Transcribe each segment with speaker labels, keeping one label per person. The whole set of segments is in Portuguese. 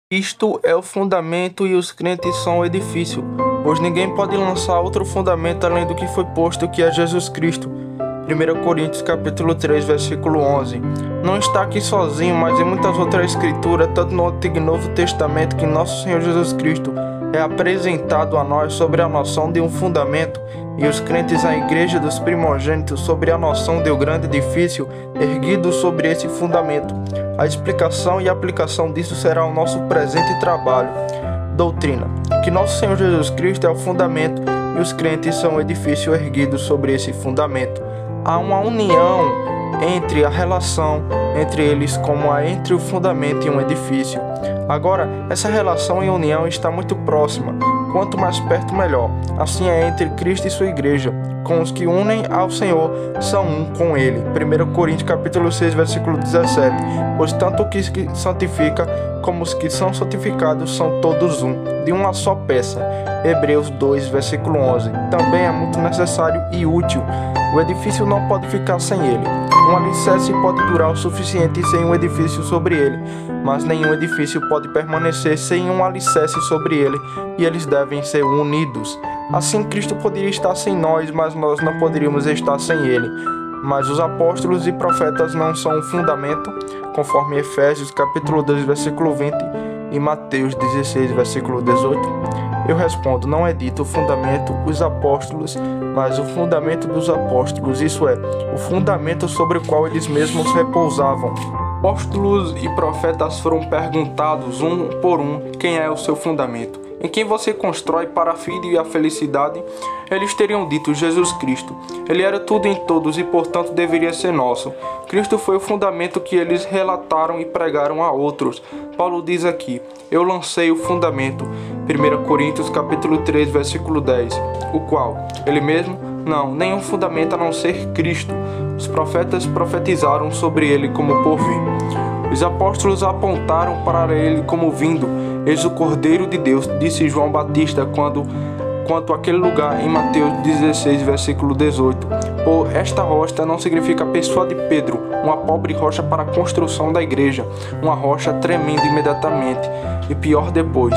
Speaker 1: Isto é o fundamento e os crentes são o edifício, pois ninguém pode lançar outro fundamento além do que foi posto, que é Jesus Cristo. 1 Coríntios capítulo 3, versículo 11. Não está aqui sozinho, mas em muitas outras escrituras, tanto no Antigo e Novo Testamento, que nosso Senhor Jesus Cristo é apresentado a nós sobre a noção de um fundamento, e os crentes à igreja dos primogênitos sobre a noção de um grande edifício erguido sobre esse fundamento. A explicação e aplicação disso será o nosso presente trabalho. Doutrina: que nosso Senhor Jesus Cristo é o fundamento e os crentes são o edifício erguido sobre esse fundamento. Há uma união entre a relação entre eles como há entre o fundamento e um edifício. Agora, essa relação e união está muito próxima. Quanto mais perto, melhor. Assim é entre Cristo e sua igreja. Com os que unem ao Senhor, são um com Ele. 1 Coríntios capítulo 6, versículo 17. Pois tanto o que santifica como os que são santificados são todos um, de uma só peça. Hebreus 2, versículo 11. Também é muito necessário e útil. O edifício não pode ficar sem ele. Um alicerce pode durar o suficiente sem um edifício sobre ele, mas nenhum edifício pode permanecer sem um alicerce sobre ele, e eles devem ser unidos. Assim, Cristo poderia estar sem nós, mas nós não poderíamos estar sem ele. Mas os apóstolos e profetas não são um fundamento, conforme Efésios capítulo 2, versículo 20 e Mateus 16, versículo 18? Eu respondo: não é dito o fundamento, os apóstolos, mas o fundamento dos apóstolos, isso é, o fundamento sobre o qual eles mesmos repousavam. Apóstolos e profetas foram perguntados um por um quem é o seu fundamento, em quem você constrói para a vida e a felicidade. Eles teriam dito: Jesus Cristo. Ele era tudo em todos e, portanto, deveria ser nosso. Cristo foi o fundamento que eles relataram e pregaram a outros. Paulo diz aqui: eu lancei o fundamento. 1 Coríntios capítulo 3, versículo 10. O qual? Ele mesmo? Não, nenhum fundamento a não ser Cristo. Os profetas profetizaram sobre ele como por vir. Os apóstolos apontaram para ele como vindo. Eis o Cordeiro de Deus, disse João Batista quanto àquele lugar em Mateus 16, versículo 18. Por esta rocha não significa a pessoa de Pedro, uma pobre rocha para a construção da igreja, uma rocha tremenda imediatamente e pior depois.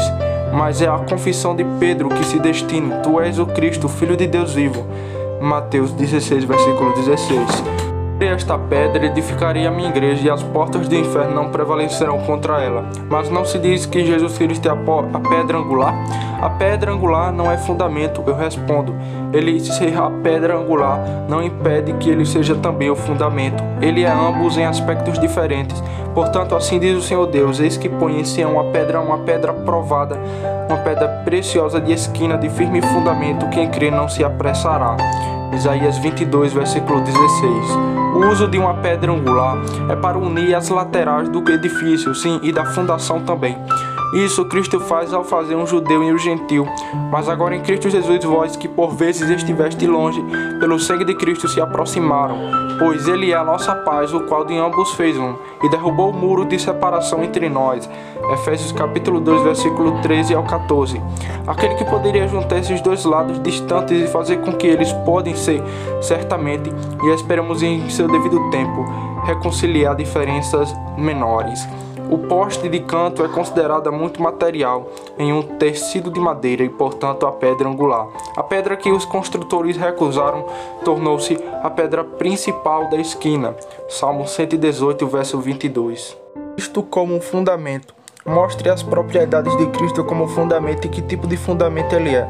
Speaker 1: Mas é a confissão de Pedro que se destina: tu és o Cristo, Filho de Deus vivo. Mateus 16, versículo 16. Esta pedra edificarei a minha igreja, e as portas do inferno não prevalecerão contra ela. Mas não se diz que Jesus Cristo é a pedra angular? A pedra angular não é fundamento, eu respondo. Ele ser a pedra angular não impede que ele seja também o fundamento. Ele é ambos em aspectos diferentes. Portanto, assim diz o Senhor Deus: eis que põe em Sião uma pedra provada, uma pedra preciosa de esquina, de firme fundamento. Quem crê não se apressará. Isaías 22, versículo 16. O uso de uma pedra angular é para unir as laterais do edifício, sim, e da fundação também. Isso Cristo faz ao fazer um judeu e um gentil. Mas agora em Cristo Jesus, vós que por vezes estiveste longe, pelo sangue de Cristo se aproximaram, pois ele é a nossa paz, o qual de ambos fez um, e derrubou o muro de separação entre nós. Efésios capítulo 2, versículo 13 ao 14. Aquele que poderia juntar esses dois lados distantes e fazer com que eles podem ser, certamente, e esperamos em seu devido tempo, reconciliar diferenças menores. O poste de canto é considerada muito material, em um tecido de madeira, e portanto a pedra angular. A pedra que os construtores recusaram tornou-se a pedra principal da esquina. Salmo 118, verso 22. Cristo como um fundamento. Mostre as propriedades de Cristo como fundamento e que tipo de fundamento ele é.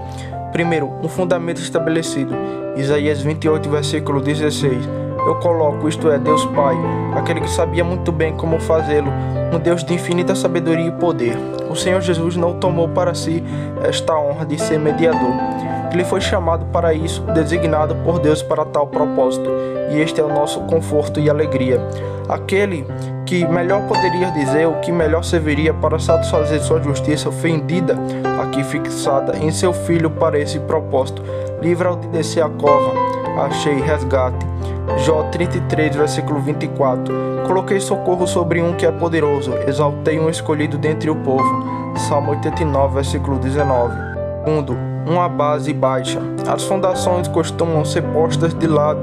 Speaker 1: Primeiro, um fundamento estabelecido. Isaías 28, versículo 16. Eu coloco, isto é, Deus Pai, aquele que sabia muito bem como fazê-lo, um Deus de infinita sabedoria e poder. O Senhor Jesus não tomou para si esta honra de ser mediador. Ele foi chamado para isso, designado por Deus para tal propósito, e este é o nosso conforto e alegria. Aquele que melhor poderia dizer o que melhor serviria para satisfazer sua justiça ofendida, aqui fixada em seu Filho para esse propósito. Livra-o de descer a cova, achei resgate. Jó 33, versículo 24. Coloquei socorro sobre um que é poderoso, exaltei um escolhido dentre o povo. Salmo 89, versículo 19. Segundo, uma base baixa. As fundações costumam ser postas de lado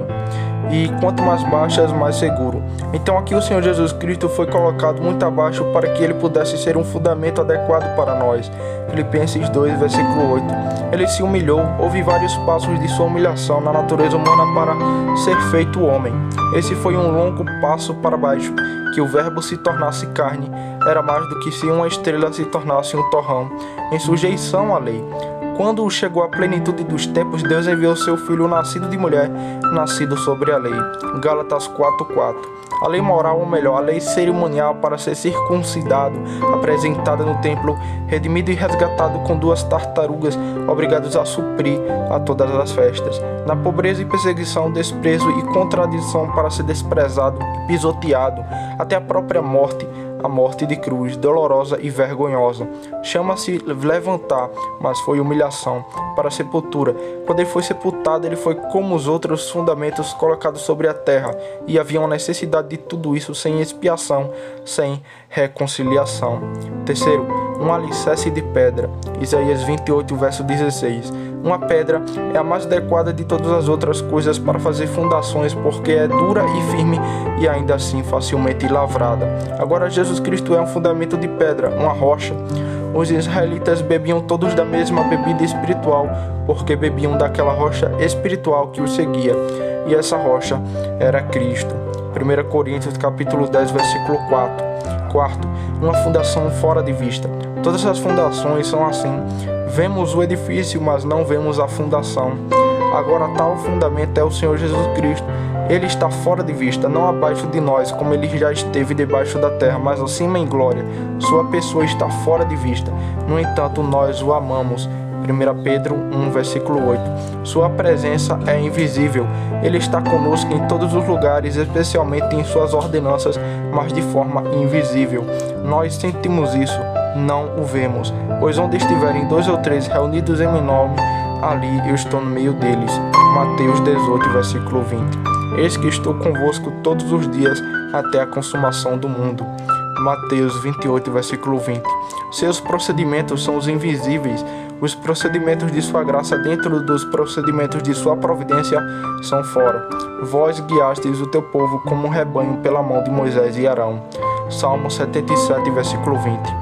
Speaker 1: e quanto mais baixas, mais seguro. Então aqui o Senhor Jesus Cristo foi colocado muito abaixo para que ele pudesse ser um fundamento adequado para nós. Filipenses 2, versículo 8. Ele se humilhou, houve vários passos de sua humilhação na natureza humana para ser feito homem. Esse foi um longo passo para baixo, que o verbo se tornasse carne, era mais do que se uma estrela se tornasse um torrão, em sujeição à lei. Quando chegou a plenitude dos tempos, Deus enviou seu Filho nascido de mulher, nascido sobre a lei. Gálatas 4:4. A lei moral, ou melhor, a lei cerimonial para ser circuncidado, apresentada no templo, redimido e resgatado com 2 tartarugas, obrigados a suprir a todas as festas. Na pobreza e perseguição, desprezo e contradição para ser desprezado e pisoteado, até a própria morte, a morte de cruz, dolorosa e vergonhosa. Chama-se levantar, mas foi humilhação, para a sepultura. Quando ele foi sepultado, ele foi como os outros fundamentos colocados sobre a terra, e havia uma necessidade de tudo isso sem expiação, sem reconciliação. Terceiro, um alicerce de pedra. Isaías 28, verso 16. Uma pedra é a mais adequada de todas as outras coisas para fazer fundações, porque é dura e firme e ainda assim facilmente lavrada. Agora Jesus Cristo é um fundamento de pedra, uma rocha. Os israelitas bebiam todos da mesma bebida espiritual, porque bebiam daquela rocha espiritual que os seguia, e essa rocha era Cristo. 1 Coríntios capítulo 10, versículo 4. Quarto, uma fundação fora de vista. Todas as fundações são assim. Vemos o edifício, mas não vemos a fundação. Agora, tal fundamento é o Senhor Jesus Cristo. Ele está fora de vista, não abaixo de nós, como ele já esteve debaixo da terra, mas acima em glória. Sua pessoa está fora de vista. No entanto, nós o amamos. 1 Pedro 1, versículo 8. Sua presença é invisível. Ele está conosco em todos os lugares, especialmente em suas ordenanças, mas de forma invisível. Nós sentimos isso, não o vemos, pois onde estiverem 2 ou 3 reunidos em meu nome, ali eu estou no meio deles. Mateus 18, versículo 20. Eis que estou convosco todos os dias até a consumação do mundo. Mateus 28, versículo 20. Seus procedimentos são os invisíveis. Os procedimentos de sua graça dentro dos procedimentos de sua providência são fora. Vós guiastes o teu povo como um rebanho pela mão de Moisés e Arão. Salmo 77, versículo 20.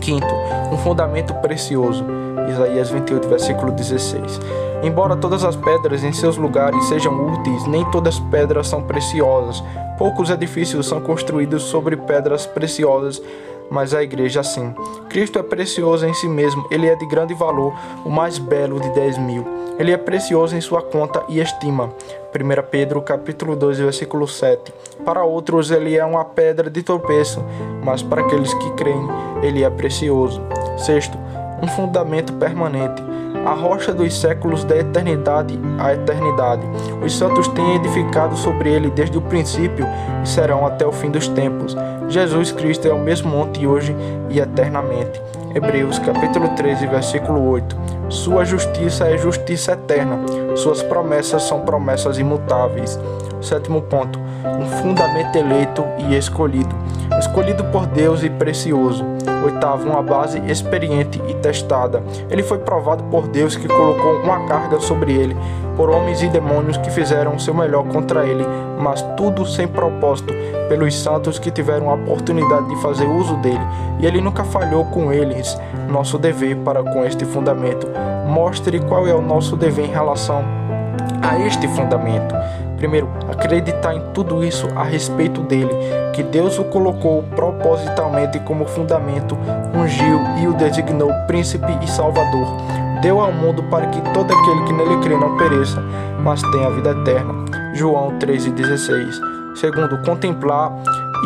Speaker 1: Quinto, um fundamento precioso. Isaías 28, versículo 16. Embora todas as pedras em seus lugares sejam úteis, nem todas as pedras são preciosas. Poucos edifícios são construídos sobre pedras preciosas, mas a igreja sim. Cristo é precioso em si mesmo, ele é de grande valor, o mais belo de 10.000. Ele é precioso em sua conta e estima. 1 Pedro capítulo 2, versículo 7. Para outros ele é uma pedra de tropeço, mas para aqueles que creem, ele é precioso. Sexto, um fundamento permanente. A rocha dos séculos da eternidade à eternidade. Os santos têm edificado sobre ele desde o princípio e serão até o fim dos tempos. Jesus Cristo é o mesmo ontem, hoje e eternamente. Hebreus capítulo 13, versículo 8. Sua justiça é justiça eterna. Suas promessas são promessas imutáveis. Sétimo ponto. Um fundamento eleito e escolhido. Escolhido por Deus e precioso. Oitavo, uma base experiente e testada. Ele foi provado por Deus, que colocou uma carga sobre ele, por homens e demônios que fizeram o seu melhor contra ele, mas tudo sem propósito, pelos santos que tiveram a oportunidade de fazer uso dele, e ele nunca falhou com eles. Nosso dever para com este fundamento. Mostre qual é o nosso dever em relação a este fundamento. Primeiro, acreditar em tudo isso a respeito dele, que Deus o colocou propositalmente como fundamento, ungiu e o designou príncipe e salvador. Deu ao mundo para que todo aquele que nele crê não pereça, mas tenha a vida eterna. João 13,16. Segundo, contemplar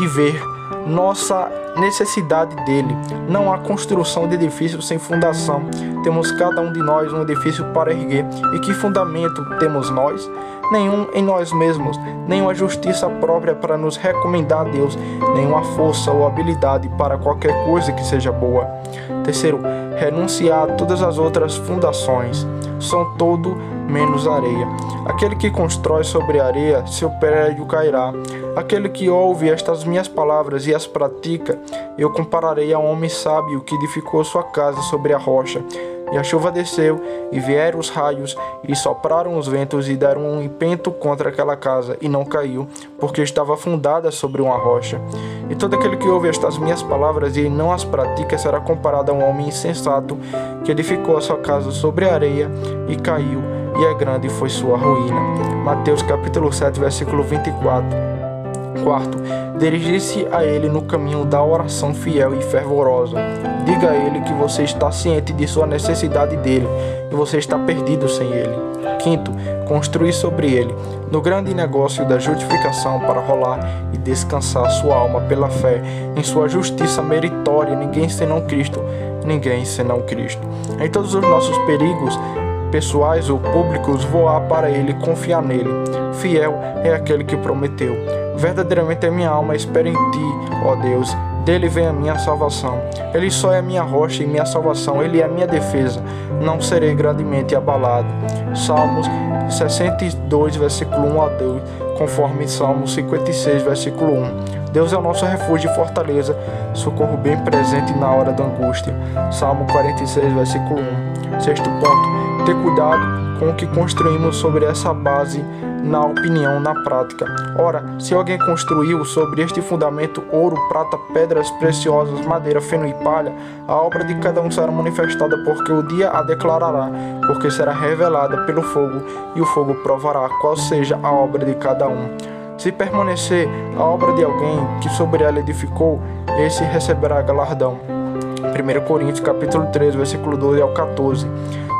Speaker 1: e ver nossa necessidade dele. Não há construção de edifício sem fundação. Temos cada um de nós um edifício para erguer. E que fundamento temos nós? Nenhum em nós mesmos, nenhuma justiça própria para nos recomendar a Deus, nenhuma força ou habilidade para qualquer coisa que seja boa. Terceiro, renunciar a todas as outras fundações. São todo menos areia. Aquele que constrói sobre a areia, seu prédio cairá. Aquele que ouve estas minhas palavras e as pratica, eu compararei a um homem sábio que edificou sua casa sobre a rocha. E a chuva desceu, e vieram os raios, e sopraram os ventos, e deram um impento contra aquela casa, e não caiu, porque estava fundada sobre uma rocha. E todo aquele que ouve estas minhas palavras e não as pratica será comparado a um homem insensato, que edificou a sua casa sobre a areia, e caiu, e é grande foi sua ruína. Mateus capítulo 7, versículo 24. Quarto, dirigir-se a ele no caminho da oração fiel e fervorosa. Diga a ele que você está ciente de sua necessidade dele e você está perdido sem ele. Quinto, construir sobre ele, no grande negócio da justificação, para rolar e descansar sua alma pela fé em sua justiça meritória, ninguém senão Cristo, ninguém senão Cristo. Em todos os nossos perigos, pessoais ou públicos, voar para ele, confiar nele. Fiel é aquele que prometeu. Verdadeiramente a minha alma espera em ti, ó Deus. Dele vem a minha salvação. Ele só é a minha rocha e minha salvação. Ele é a minha defesa. Não serei grandemente abalado. Salmos 62, versículo 1 a 2, conforme Salmos 56, versículo 1. Deus é o nosso refúgio e fortaleza, socorro bem presente na hora da angústia. Salmo 46, versículo 1. Sexto ponto, ter cuidado com o que construímos sobre essa base, na opinião, na prática. Ora, se alguém construiu sobre este fundamento ouro, prata, pedras preciosas, madeira, feno e palha, a obra de cada um será manifestada, porque o dia a declarará, porque será revelada pelo fogo, e o fogo provará qual seja a obra de cada um. Se permanecer a obra de alguém que sobre ela edificou, esse receberá galardão. 1 Coríntios capítulo 3, versículo 12 ao 14.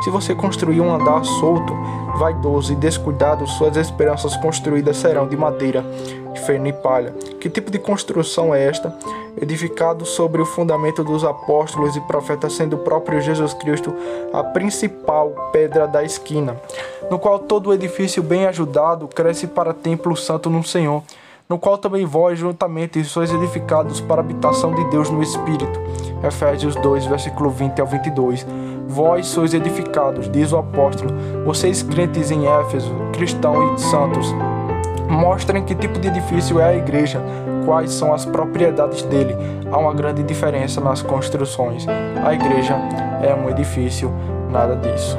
Speaker 1: Se você construir um andar solto, vaidoso e descuidado, suas esperanças construídas serão de madeira, feno e palha. Que tipo de construção é esta? Edificado sobre o fundamento dos apóstolos e profetas, sendo o próprio Jesus Cristo a principal pedra da esquina, no qual todo o edifício bem ajudado cresce para templo santo no Senhor, no qual também vós juntamente sois edificados para a habitação de Deus no Espírito. Efésios 2, versículo 20 ao 22. Vós sois edificados, diz o apóstolo, vocês crentes em Éfeso, cristãos e santos. Mostrem que tipo de edifício é a igreja, quais são as propriedades dele. Há uma grande diferença nas construções. A igreja é um edifício, nada disso.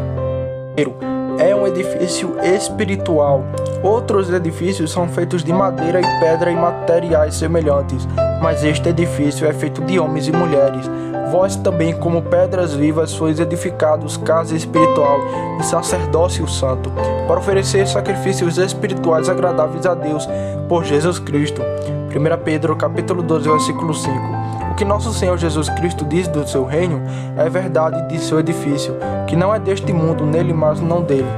Speaker 1: É um edifício espiritual. Outros edifícios são feitos de madeira e pedra e materiais semelhantes, mas este edifício é feito de homens e mulheres. Vós também, como pedras vivas, sois edificados casa espiritual e sacerdócio santo, para oferecer sacrifícios espirituais agradáveis a Deus por Jesus Cristo. 1 Pedro capítulo 12, versículo 5. O que nosso Senhor Jesus Cristo diz do seu reino é verdade de seu edifício, que não é deste mundo, nele, mas não dele.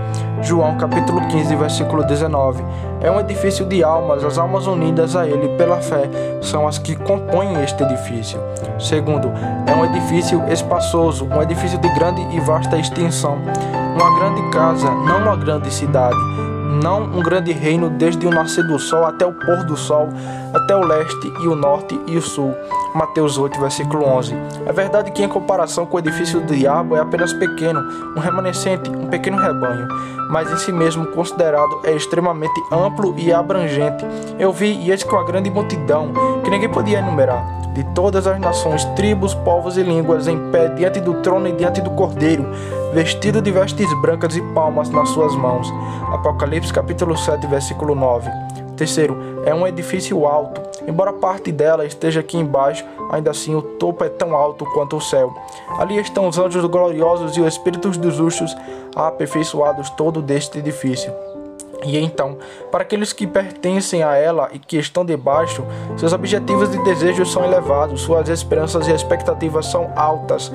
Speaker 1: João capítulo 15, versículo 19. É um edifício de almas, as almas unidas a ele pela fé são as que compõem este edifício. Segundo, é um edifício espaçoso, um edifício de grande e vasta extensão. Uma grande casa, não uma grande cidade. Não um grande reino, desde o nascer do sol até o pôr do sol, até o leste e o norte e o sul. Mateus 8, versículo 11. É verdade que em comparação com o edifício do diabo é apenas pequeno, um remanescente, um pequeno rebanho, mas em si mesmo considerado é extremamente amplo e abrangente. Eu vi, e eis que uma grande multidão, que ninguém podia enumerar, de todas as nações, tribos, povos e línguas, em pé diante do trono e diante do Cordeiro, vestido de vestes brancas e palmas nas suas mãos. Apocalipse capítulo 7, versículo 9. Terceiro, é um edifício alto. Embora parte dela esteja aqui embaixo, ainda assim o topo é tão alto quanto o céu. Ali estão os anjos gloriosos e os espíritos dos justos aperfeiçoados todo deste edifício. E então, para aqueles que pertencem a ela e que estão debaixo, seus objetivos e desejos são elevados, suas esperanças e expectativas são altas,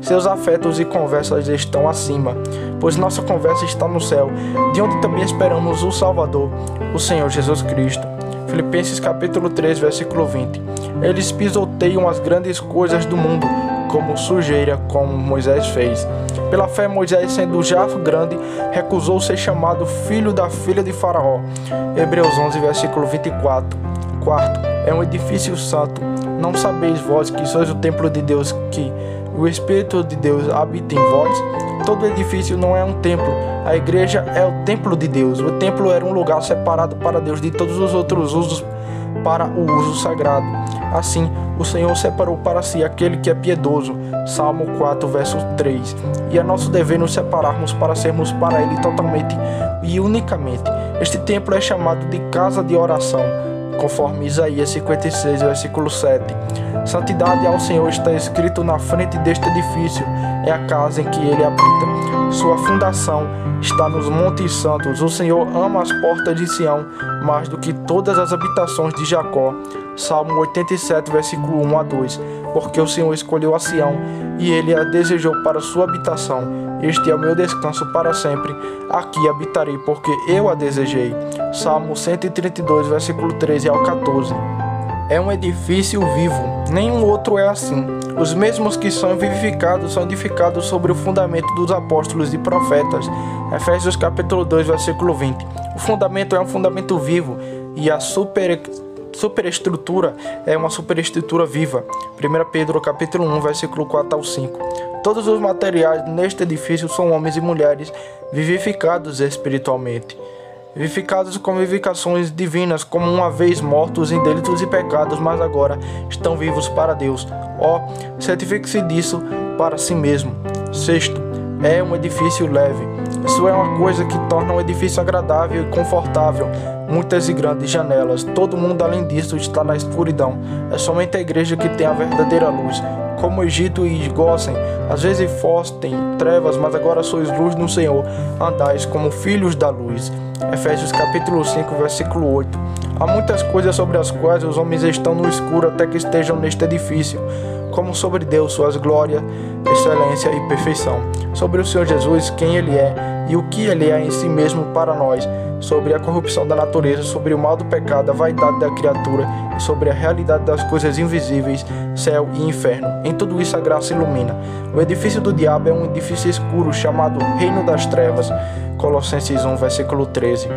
Speaker 1: seus afetos e conversas estão acima, pois nossa conversa está no céu, de onde também esperamos o Salvador, o Senhor Jesus Cristo. Filipenses capítulo 3, versículo 20. Eles pisoteiam as grandes coisas do mundo, como sujeira, como Moisés fez. Pela fé, Moisés, sendo já grande, recusou ser chamado filho da filha de Faraó. Hebreus 11, versículo 24. Quarto, é um edifício santo. Não sabeis vós que sois o templo de Deus, que o Espírito de Deus habita em vós? Todo edifício não é um templo. A igreja é o templo de Deus. O templo era um lugar separado para Deus de todos os outros usos para o uso sagrado. Assim, o Senhor separou para si aquele que é piedoso. Salmo 4, verso 3. E é nosso dever nos separarmos para sermos para Ele totalmente e unicamente. Este templo é chamado de casa de oração, conforme Isaías 56, versículo 7. Santidade ao Senhor está escrito na frente deste edifício, é a casa em que Ele habita. Sua fundação está nos montes santos. O Senhor ama as portas de Sião mais do que todas as habitações de Jacó. Salmo 87, versículo 1 a 2. Porque o Senhor escolheu a Sião e Ele a desejou para sua habitação. Este é o meu descanso para sempre. Aqui habitarei, porque eu a desejei. Salmo 132, versículo 13 ao 14. É um edifício vivo, nenhum outro é assim. Os mesmos que são vivificados são edificados sobre o fundamento dos apóstolos e profetas. Efésios capítulo 2, versículo 20. O fundamento é um fundamento vivo e a superestrutura é uma superestrutura viva. 1 Pedro capítulo 1, versículo 4 ao 5. Todos os materiais neste edifício são homens e mulheres vivificados espiritualmente. Vivificados com vivificações divinas, como uma vez mortos em delitos e pecados, mas agora estão vivos para Deus. Certifique-se disso para si mesmo. Sexto, é um edifício leve. Isso é uma coisa que torna um edifício agradável e confortável. Muitas e grandes janelas. Todo mundo além disso está na escuridão. É somente a igreja que tem a verdadeira luz. Como Egito e Gósen, às vezes fostem trevas, mas agora sois luz no Senhor, andais como filhos da luz. Efésios capítulo 5, versículo 8. Há muitas coisas sobre as quais os homens estão no escuro até que estejam neste edifício, como sobre Deus, suas glórias, excelência e perfeição, sobre o Senhor Jesus, quem Ele é e o que Ele é em si mesmo para nós, sobre a corrupção da natureza, sobre o mal do pecado, a vaidade da criatura e sobre a realidade das coisas invisíveis, céu e inferno. Em tudo isso a graça ilumina. O edifício do diabo é um edifício escuro chamado Reino das Trevas. Colossenses 1, versículo 13.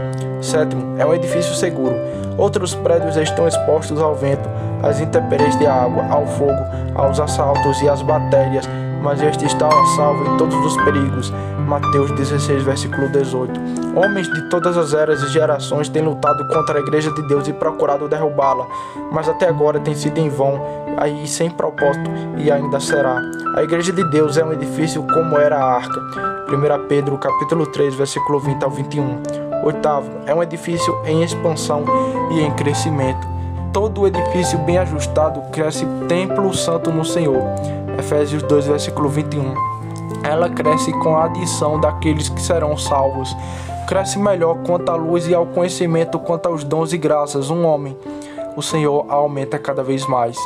Speaker 1: Sétimo, é um edifício seguro. Outros prédios estão expostos ao vento, às intempéries da água, ao fogo, aos assaltos e às bactérias, mas este está a salvo em todos os perigos. Mateus 16, versículo 18. Homens de todas as eras e gerações têm lutado contra a igreja de Deus e procurado derrubá-la, mas até agora tem sido em vão, aí sem propósito, e ainda será. A igreja de Deus é um edifício como era a arca. 1 Pedro capítulo 3, versículo 20 ao 21. Oitavo, é um edifício em expansão e em crescimento. Todo edifício bem ajustado cresce templo santo no Senhor. Efésios 2, versículo 21. Ela cresce com a adição daqueles que serão salvos. Cresce melhor quanto à luz e ao conhecimento, quanto aos dons e graças. Um homem, o Senhor aumenta cada vez mais.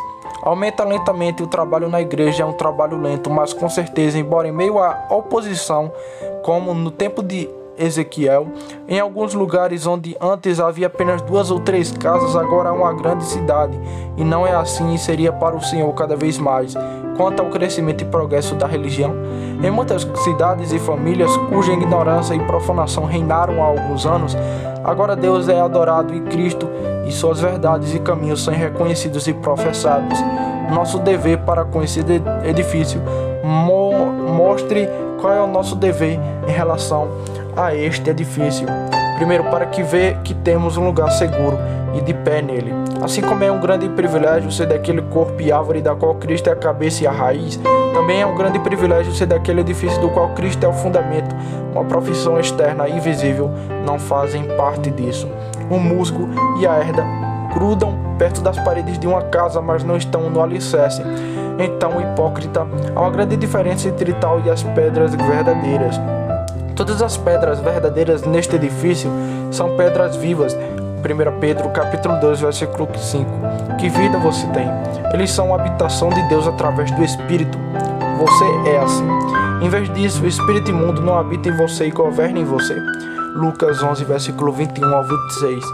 Speaker 1: Aumenta lentamente. O trabalho na igreja é um trabalho lento, mas com certeza, embora em meio à oposição, como no tempo de Ezequiel, em alguns lugares onde antes havia apenas 2 ou 3 casas, agora há uma grande cidade, e não é assim e seria para o Senhor cada vez mais. Quanto ao crescimento e progresso da religião, em muitas cidades e famílias cuja ignorância e profanação reinaram há alguns anos, agora Deus é adorado e Cristo e suas verdades e caminhos são reconhecidos e professados. Nosso dever para com esse edifício mostre qual é o nosso dever em relação a este edifício. Primeiro, para que vê que temos um lugar seguro e de pé nele. Assim como é um grande privilégio ser daquele corpo e árvore da qual Cristo é a cabeça e a raiz, também é um grande privilégio ser daquele edifício do qual Cristo é o fundamento. Uma profissão externa e invisível não fazem parte disso. O musgo e a herda grudam perto das paredes de uma casa, mas não estão no alicerce. Então, hipócrita, há uma grande diferença entre tal e as pedras verdadeiras. Todas as pedras verdadeiras neste edifício são pedras vivas. 1 Pedro capítulo 2, versículo 5. Que vida você tem? Eles são a habitação de Deus através do Espírito. Você é assim. Em vez disso, o espírito imundo não habita em você e governa em você. Lucas 11, versículo 21 ao 26.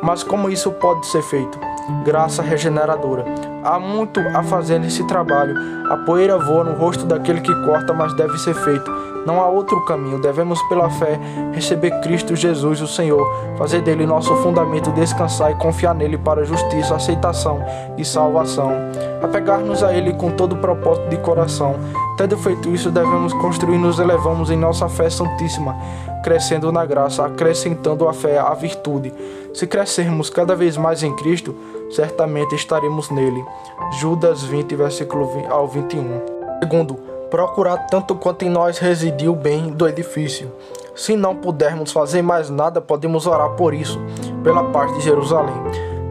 Speaker 1: Mas como isso pode ser feito? Graça regeneradora. Há muito a fazer nesse trabalho. A poeira voa no rosto daquele que corta, mas deve ser feito. Não há outro caminho. Devemos, pela fé, receber Cristo Jesus, o Senhor, fazer dele nosso fundamento, descansar e confiar nele para justiça, aceitação e salvação. Apegar-nos a ele com todo o propósito de coração. Tendo feito isso, devemos construir e nos elevamos em nossa fé santíssima, crescendo na graça, acrescentando à fé a virtude. Se crescermos cada vez mais em Cristo, certamente estaremos nele. Judas 20, versículo 20 ao 21. Segundo, procurar tanto quanto em nós residir o bem do edifício. Se não pudermos fazer mais nada, podemos orar por isso, pela paz de Jerusalém.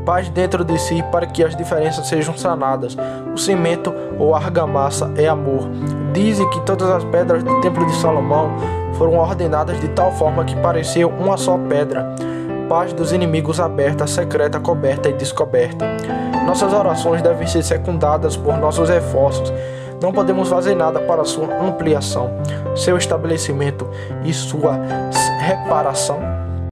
Speaker 1: Paz dentro de si para que as diferenças sejam sanadas. O cimento ou argamassa é amor. Dizem que todas as pedras do templo de Salomão foram ordenadas de tal forma que pareciam uma só pedra. Paz dos inimigos aberta, secreta, coberta e descoberta. Nossas orações devem ser secundadas por nossos esforços. Não podemos fazer nada para sua ampliação, seu estabelecimento e sua reparação.